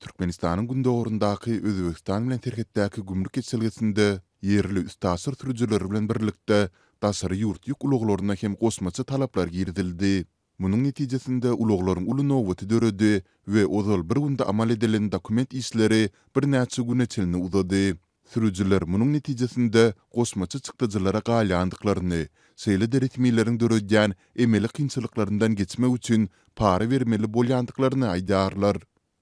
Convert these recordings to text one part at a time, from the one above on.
Türkmenistanyň gündogorundaky Özbegistan bilen terhetdäki gümrük geçselgesinde yerli üstasır sürüjileri bilen birlikde daşary ýurt ýük uluglaryna hem gosmaça talaplar girdildi. Munyň netijesinde uluglaryň uly nowbaty döredi we ozal bir günde amal edilen dokument işleri bir näçe güne çelini uzady. Sürüjiler munyň netijesinde gosmaça çykdyjylara galýandyklaryny, seýle deretmileriň döredýän emeli kynçylyklaryndan geçmek üçin para bermeli bolýandyklaryny aýdarlar.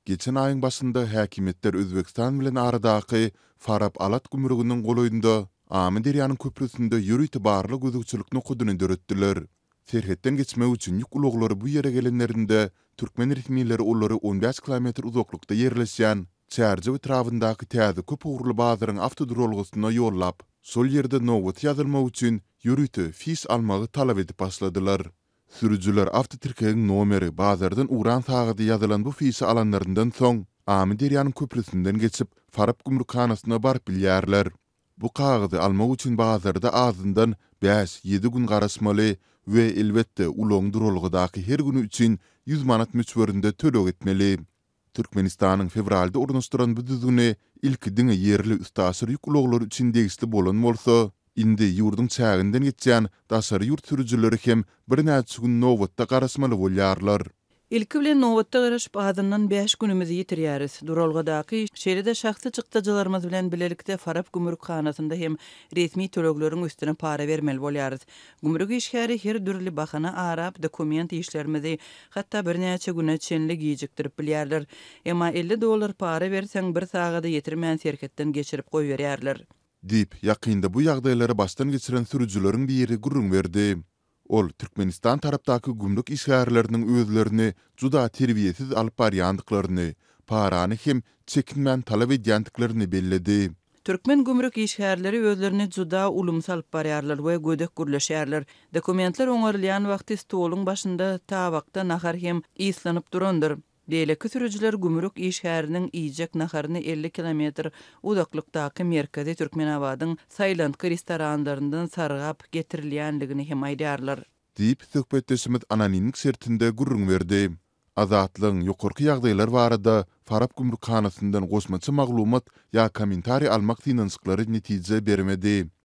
Geçen ayın başında häkimetler Özbekistan bilen aradaky Farap Alat gümrüginiň goloýunda Amy Derýanyň köprüsinde ýür itibarly gözükçülükni kudyny döretdiler. Serhetden geçmek üçin ýük ulaglary bu ýere gelenlerinde türkmen resmiýetleri olary 15 kilometr uzaklykda ýerleşýän Çärje etrafyndaky täze köp uğurly bazaryň awtodrolgysyna ýollap, sol ýerde nowbat ýazylmak üçin ýürüti fis almagy talap edip başladylar. Sürücüler avtotirkegiň nomeri bazardan uran sagydy ýazylan bu fisi alanlaryndan soň Amy Derýanyň köprüsünden geçip Farap gümrükhanasyna baryp bilýärler. Bu kagydy almak üçin bazarda azyndan 5-7 gün garaşmaly we elbetde uloň durulgydaky her güni üçin 100 manat müçberinde tölek etmeli. Türkmenistanyň fevralda ornaşdyran bu düzgüne ilki diňe yerli üstasyr ýük ulaglary üçin degisli bolan bolsa, indi ýurdun çäginden geçýän daşary ýurt sürüjileri hem bir näçe gün nowbatda garaşmaly bolýarlar. İlki bilen nowbatda garaşyp azyndan 5 günimizi ýitirýäris. Duralgydaky şeýlede şahsy çykdyjylarymyz bilen bilelikde Farap gümrükhanasynda hem resmi tölekleriň üstüne para bermeli bolýarys. Gümrük işgäri her dürli bahana arap dokument işlerimizi hatda bir näçe güne çenli gijikdirip bilýärler. Emma $50 para berseň bir sagada ýetirmän serketden geçirip goýberýärler. Dip ýakynda bu ýagdaýlary baştan geçiren sürüjileriň biri gurrun berdi. Ol Türkmenistan tarapdaky gümrük işgärleriniň özlerini juda terbiýesiz alyp barýandyklaryny, parany hem çekinmän talap edýändiklaryny belledi. Türkmen gümrük işgärleri özlerini juda ulumsal alyp barýarlar we gödek gürleşýärler. Dokumentler oňarylýan wagty stoluň başynda tabakda nahar hem islanyp durandyr. Beýleki sürüjiler gümrük işgäriniň iýjek naharyny 50 kilometr uzaklykdaky merkezi Türkmenabadyň saýlantky restoranlaryndan sargap getirilýänligini hem aýdarlar. Dip söhbetdeşimiz anonimlik sertinde gurrun berdi. Azatlyň ýokarky ýagdaýlar barada Farap gümrükhanasyndan gosmaça maglumat ýa kommentari almak synançyklary netije bermedi.